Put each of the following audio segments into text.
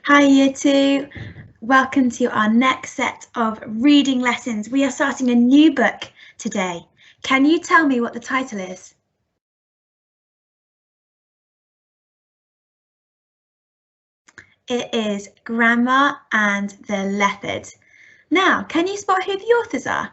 Hi Year 2, welcome to our next set of reading lessons. We are starting a new book today. Can you tell me what the title is? It is Grandma and the Leopard. Now, can you spot who the authors are?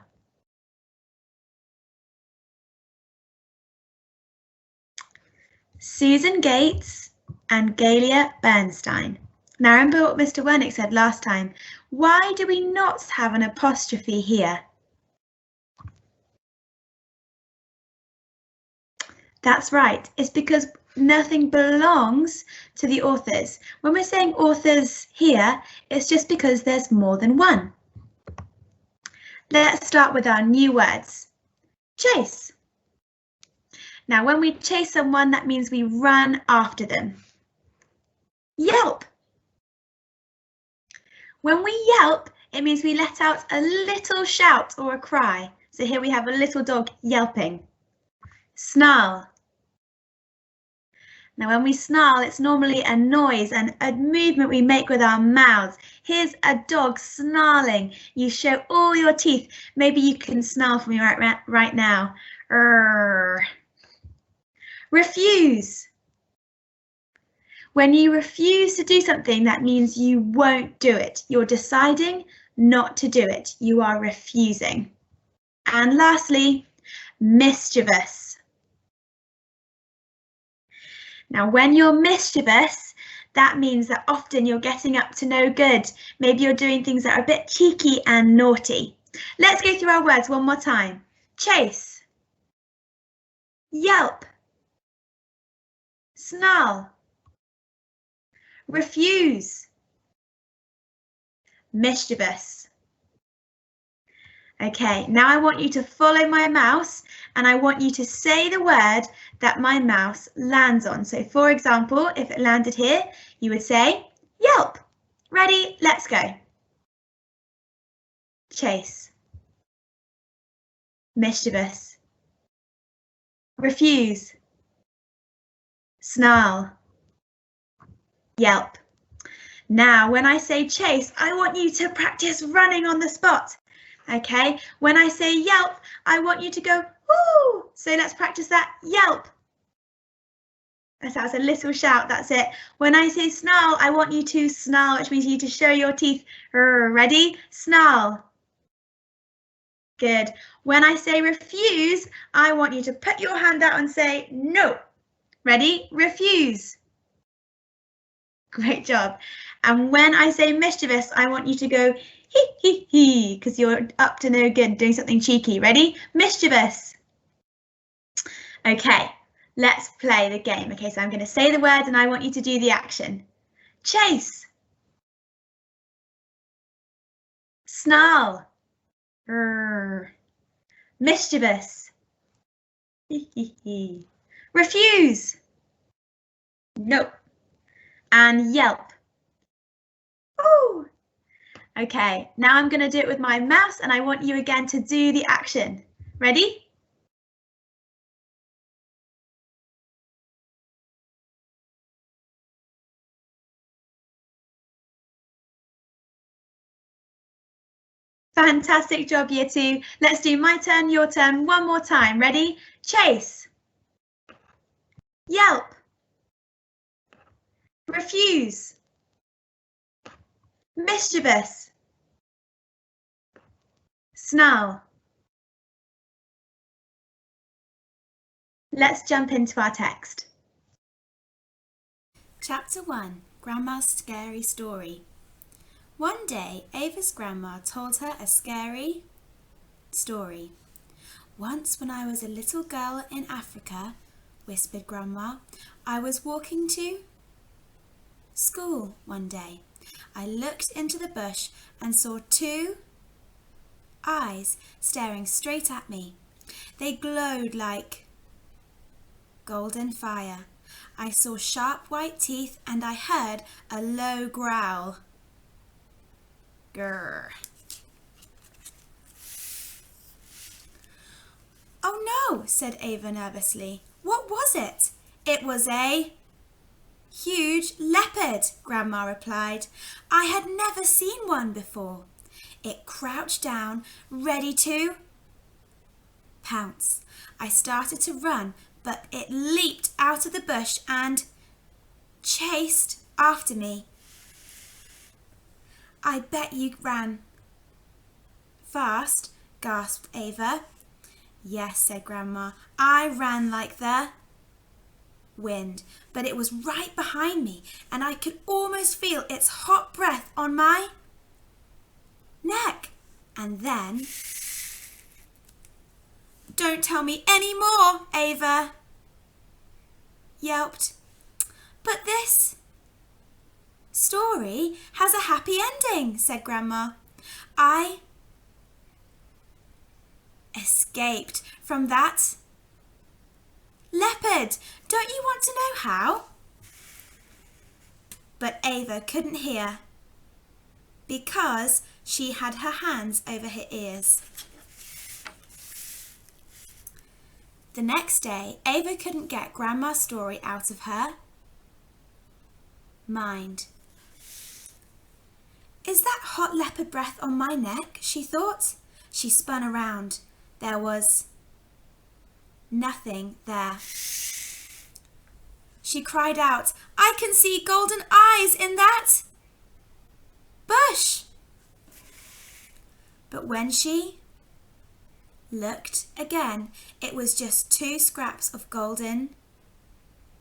Susan Gates and Galia Bernstein. Now remember what Mr. Wernick said last time. Why do we not have an apostrophe here? That's right, it's because nothing belongs to the authors. When we're saying authors here, it's just because there's more than one. Let's start with our new words. Chase. Now, when we chase someone, that means we run after them. Yelp. When we yelp, it means we let out a little shout or a cry. So here we have a little dog yelping. Snarl. Now, when we snarl, it's normally a noise and a movement we make with our mouths. Here's a dog snarling. You show all your teeth. Maybe you can snarl for me right now. Refuse. When you refuse to do something, that means you won't do it. You're deciding not to do it. You are refusing. And lastly, mischievous. Now, when you're mischievous, that means that often you're getting up to no good. Maybe you're doing things that are a bit cheeky and naughty. Let's go through our words one more time. Chase. Yelp. Snarl. Refuse. Mischievous. Okay, now I want you to follow my mouse and I want you to say the word that my mouse lands on. So for example, if it landed here, you would say yelp. Ready? Let's go. Chase. Mischievous. Refuse. Snarl. Yelp. Now, when I say chase, I want you to practice running on the spot. Okay, when I say yelp, I want you to go, woo! So let's practice that, yelp. That's a little shout, that's it. When I say snarl, I want you to snarl, which means you need to show your teeth. Ready? Snarl. Good. When I say refuse, I want you to put your hand out and say no. Ready? Refuse. Great job. And when I say mischievous, I want you to go hee hee hee, because you're up to no good doing something cheeky. Ready? Mischievous. Okay, let's play the game. Okay, so I'm going to say the word and I want you to do the action. Chase. Snarl. Mischievous. Hee hee hee. Refuse. Nope. And yelp. Ooh. Okay, now I'm going to do it with my mouse and I want you again to do the action. Ready? Fantastic job, Year 2. Let's do my turn, your turn, one more time. Ready? Chase. Yelp. Refuse. Mischievous. Snarl. Let's jump into our text. Chapter 1, Grandma's Scary Story. One day, Ava's grandma told her a scary story. Once when I was a little girl in Africa, whispered Grandma, I was walking to school one day. I looked into the bush and saw two eyes staring straight at me. They glowed like golden fire. I saw sharp white teeth and I heard a low growl. Grr. Oh no, said Ava nervously. What was it? It was a Huge leopard, Grandma replied. I had never seen one before. It crouched down, ready to pounce. I started to run, but it leaped out of the bush and chased after me. I bet you ran fast, gasped Ava. Yes, said Grandma, I ran like the wind, but it was right behind me and I could almost feel its hot breath on my neck. And then, don't tell me any more, Ava yelped. But this story has a happy ending, said Grandma. I escaped from that leopard. Don't you want to know how? But Ava couldn't hear because she had her hands over her ears. The next day, Ava couldn't get Grandma's story out of her mind. Is that hot leopard breath on my neck? She thought. She spun around. There was nothing there. She cried out, I can see golden eyes in that bush. But when she looked again, it was just 2 scraps of golden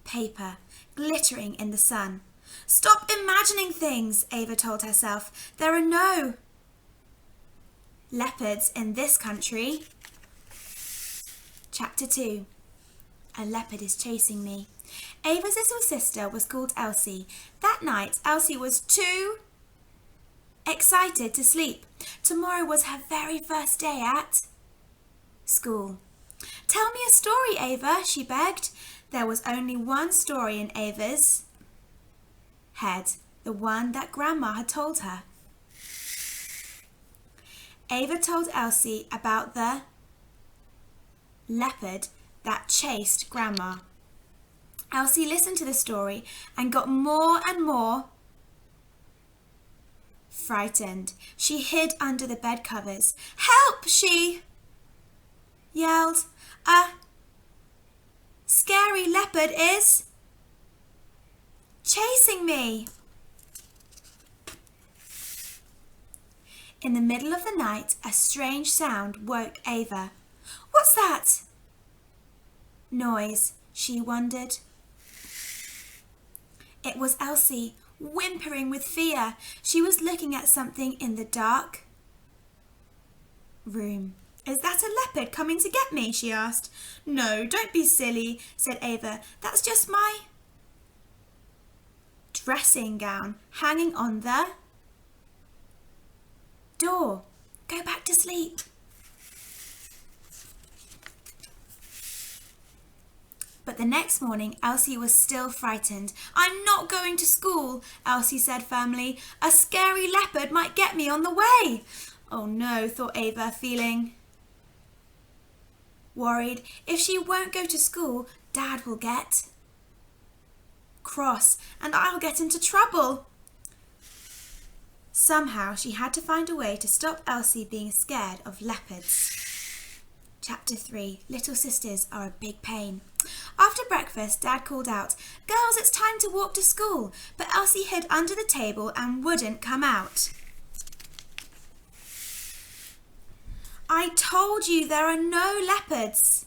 paper glittering in the sun. Stop imagining things, Ava told herself. There are no leopards in this country. Chapter 2. A leopard is chasing me. Ava's little sister was called Elsie. That night, Elsie was too excited to sleep. Tomorrow was her very first day at school. Tell me a story, Ava, she begged. There was only one story in Ava's head, the one that Grandma had told her. Ava told Elsie about the leopard that chased Grandma. Elsie listened to the story and got more and more frightened. She hid under the bed covers. Help, she yelled. A scary leopard is chasing me. In the middle of the night, a strange sound woke Ava. What's that noise? She wondered. It was Elsie, whimpering with fear. She was looking at something in the dark room. Is that a leopard coming to get me? She asked. No, don't be silly, said Ava. That's just my dressing gown hanging on the door. Go back to sleep. But the next morning, Elsie was still frightened. I'm not going to school, Elsie said firmly. A scary leopard might get me on the way. Oh no, thought Ava, feeling worried. If she won't go to school, Dad will get cross and I'll get into trouble. Somehow she had to find a way to stop Elsie being scared of leopards. Chapter 3. Little sisters are a big pain. After breakfast, Dad called out, Girls, it's time to walk to school, but Elsie hid under the table and wouldn't come out. I told you there are no leopards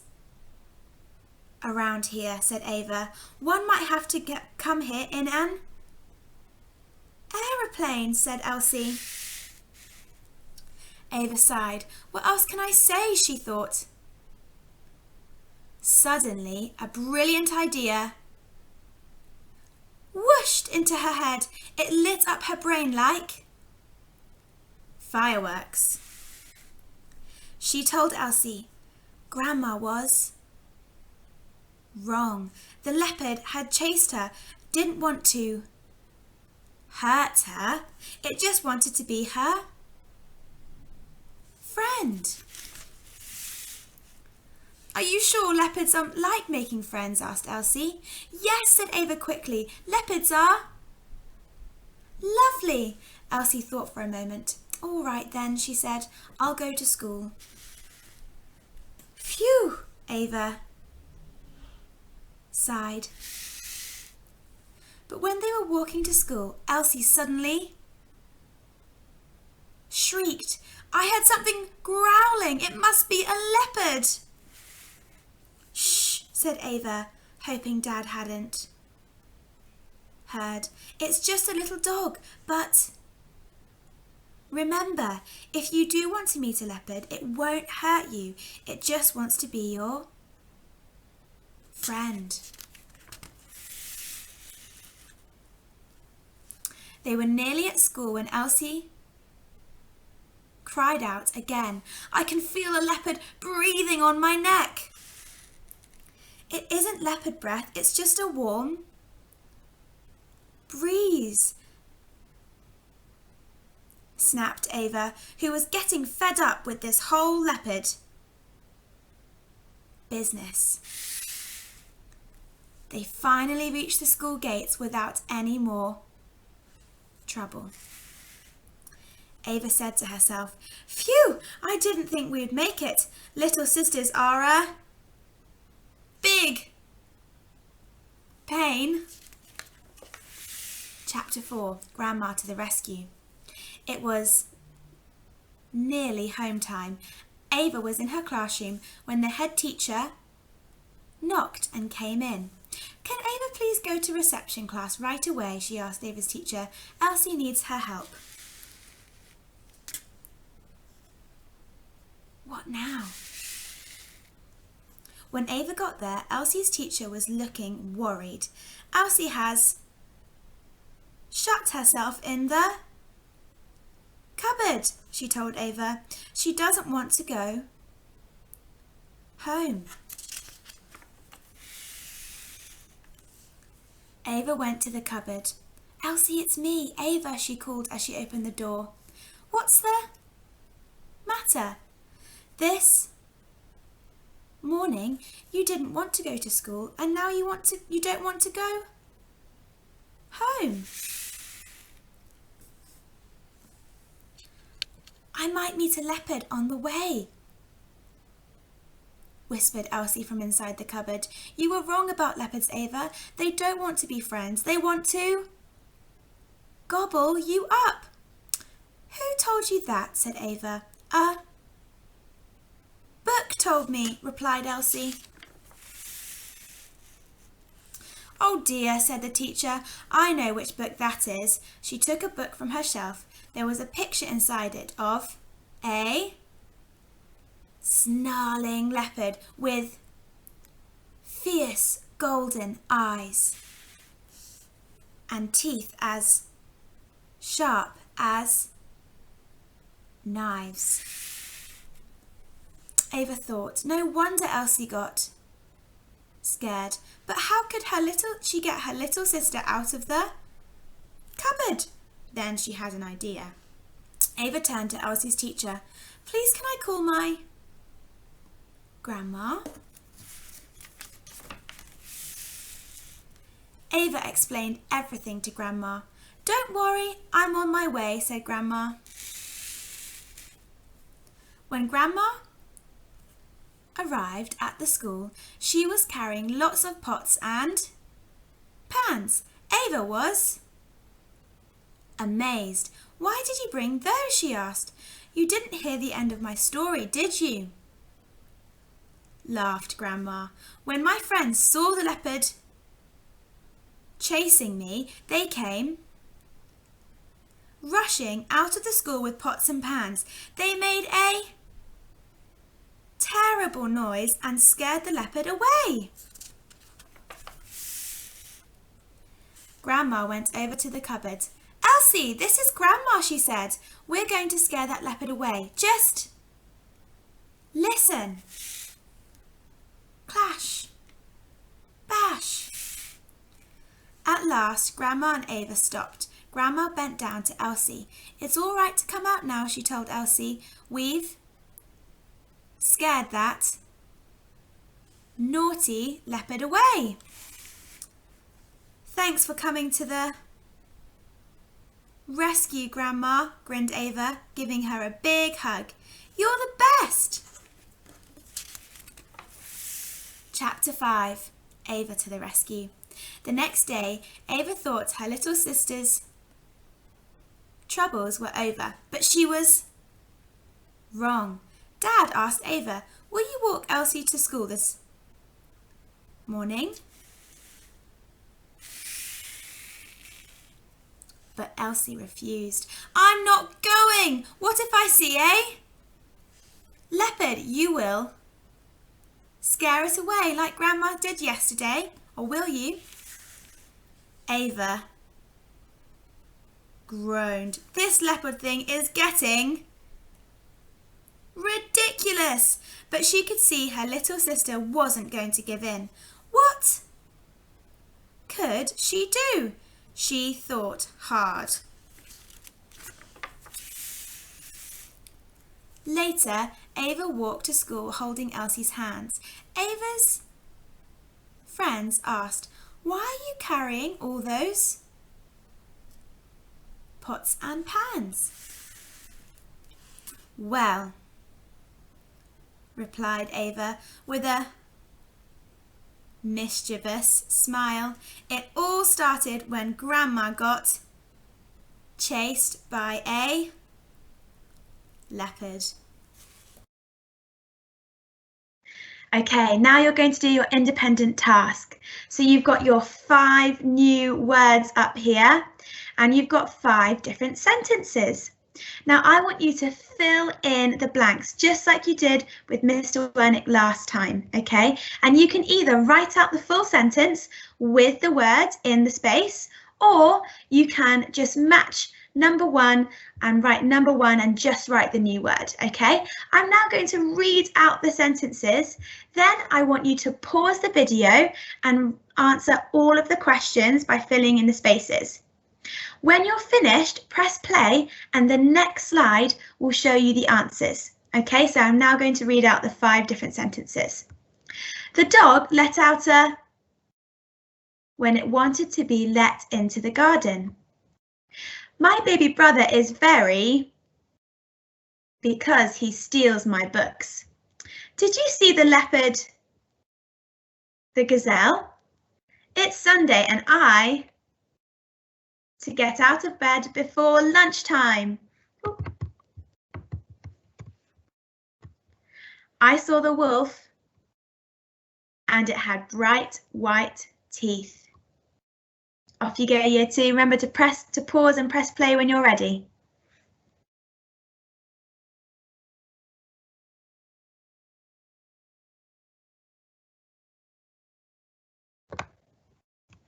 around here, said Ava. One might have to come here in an aeroplane, said Elsie. Ava sighed. What else can I say, she thought. Suddenly, a brilliant idea whooshed into her head. It lit up her brain like fireworks. She told Elsie, Grandma was wrong. The leopard had chased her, didn't want to hurt her. It just wanted to be her friend. Are you sure leopards like making friends? Asked Elsie. Yes, said Ava quickly. Leopards are. Lovely. Elsie thought for a moment. All right then, she said. I'll go to school. Phew, Ava sighed. But when they were walking to school, Elsie suddenly shrieked. I heard something growling. It must be a leopard. Shh, said Ava, hoping Dad hadn't heard. It's just a little dog, but remember, if you do want to meet a leopard, it won't hurt you. It just wants to be your friend. They were nearly at school when Elsie cried out again. I can feel a leopard breathing on my neck. It isn't leopard breath, it's just a warm breeze, snapped Ava, who was getting fed up with this whole leopard business. They finally reached the school gates without any more trouble. Ava said to herself, Phew, I didn't think we'd make it. Little sisters are a big pain. Chapter 4, Grandma to the Rescue. It was nearly home time. Ava was in her classroom when the head teacher knocked and came in. Can Ava please go to reception class right away? She asked Ava's teacher. Elsie needs her help. What now? When Ava got there, Elsie's teacher was looking worried. Elsie has shut herself in the cupboard, she told Ava. She doesn't want to go home. Ava went to the cupboard. Elsie, it's me, Ava, she called as she opened the door. What's the matter? This morning you didn't want to go to school and now you don't want to go home. I might meet a leopard on the way, whispered Elsie from inside the cupboard. You were wrong about leopards, Ava. They don't want to be friends. They want to gobble you up. Who told you that? Said Ava. A book told me, replied Elsie. Oh dear, said the teacher. I know which book that is. She took a book from her shelf. There was a picture inside it of a snarling leopard with fierce golden eyes and teeth as sharp as knives. Ava thought, no wonder Elsie got scared. But how could she get her little sister out of the cupboard? Then she had an idea. Ava turned to Elsie's teacher. Please can I call my grandma? Ava explained everything to Grandma. Don't worry, I'm on my way, said Grandma. When Grandma arrived at the school, she was carrying lots of pots and pans. Ava was amazed. Why did you bring those? She asked. You didn't hear the end of my story, did you? Laughed Grandma. When my friends saw the leopard chasing me, they came rushing out of the school with pots and pans. They made a terrible noise and scared the leopard away. Grandma went over to the cupboard. Elsie, this is Grandma, she said. We're going to scare that leopard away. Just listen. Clash. Bash. At last, Grandma and Ava stopped. Grandma bent down to Elsie. It's all right to come out now, she told Elsie. We've scared that Naughty Leopard away. Thanks for coming to the rescue, Grandma, grinned Ava, giving her a big hug. You're the best. Chapter 5. Ava to the rescue. The next day, Ava thought her little sister's troubles were over, but she was wrong. Dad asked Ava, will you walk Elsie to school this morning? But Elsie refused. I'm not going! What if I see a leopard? You will scare it away like Grandma did yesterday, or will you? Ava groaned. This leopard thing is getting ridiculous, but she could see her little sister wasn't going to give in. What could she do? She thought hard. Later, Ava walked to school holding Elsie's hands. Ava's friends asked, why are you carrying all those pots and pans? Well, replied Ava with a mischievous smile, it all started when Grandma got chased by a leopard. Okay, now you're going to do your independent task. So you've got your 5 new words up here and you've got 5 different sentences. Now I want you to fill in the blanks just like you did with Mr. Wernick last time, okay? And you can either write out the full sentence with the word in the space, or you can just match number 1 and write number 1 and just write the new word, okay? I'm now going to read out the sentences. Then I want you to pause the video and answer all of the questions by filling in the spaces. When you're finished, press play and the next slide will show you the answers. Okay, so I'm now going to read out the 5 different sentences. The dog let out a when it wanted to be let into the garden. My baby brother is very because he steals my books. Did you see the leopard, the gazelle? It's Sunday and I to get out of bed before lunchtime. I saw the wolf and it had bright white teeth. Off you go, year 2. Remember to pause and press play when you're ready.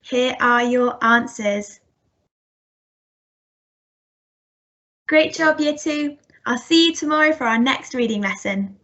Here are your answers. Great job, year 2. I'll see you tomorrow for our next reading lesson.